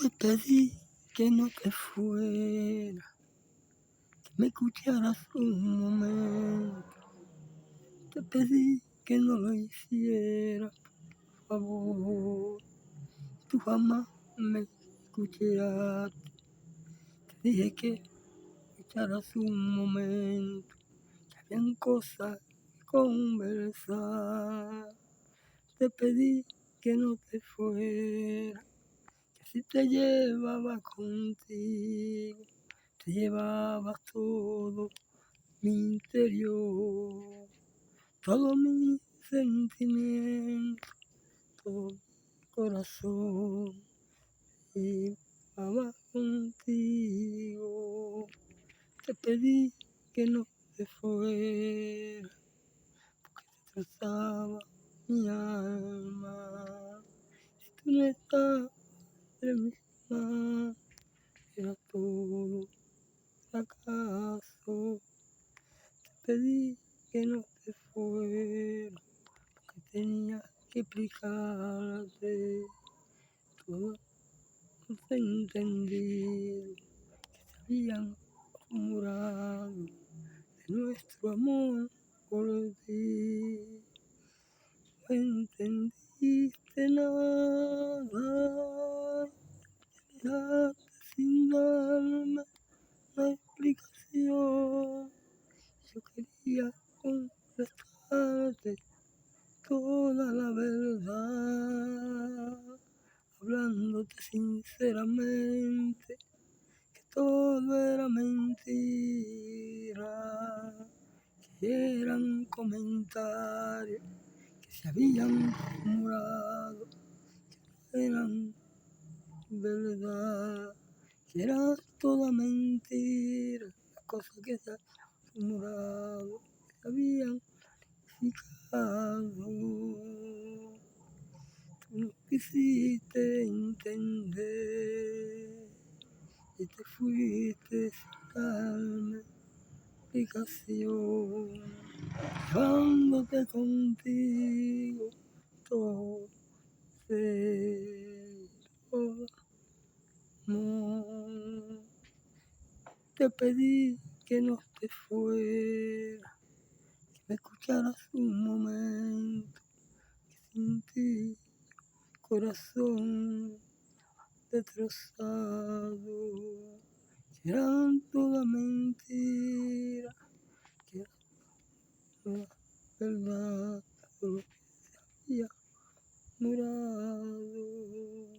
Te pedí que no te fuera, que me escucharas un momento. Te pedí que no lo hicieras, por favor. Tú jamás me escuchaste. Te dije que escucharas un momento, que habían cosas que conversar. Te pedí que no te fueras, que si te llevaba contigo, te llevabas todo mi interior, todo mi sentimiento, todo mi corazón, llevaba contigo. Te pedí que no te fueras, porque te destrozaba mi alma. Si tú no estabas en mis manos, era todo fracaso. Te pedí que no te fueras, porque tenía que explicarte todo los entendido que se habían murado de nuestro amor por ti. No entendiste nada, me dejaste sin darme una explicación. Yo quería contestarte toda la verdad, hablándote sinceramente, que todo era mentira, que eran comentarios que se habían murado, que eran verdad, que era toda mentira, las cosas que se habían murado, que se habían picado. Tú no quisiste entender y te fuiste sin darme explicación, llevándote contigo todo todo amor. Te pedí que no te fueras, que me escucharas un momento, que sin ti corazón destrozado, que eran toda mentira, que era toda verdad, todo lo que se había murado.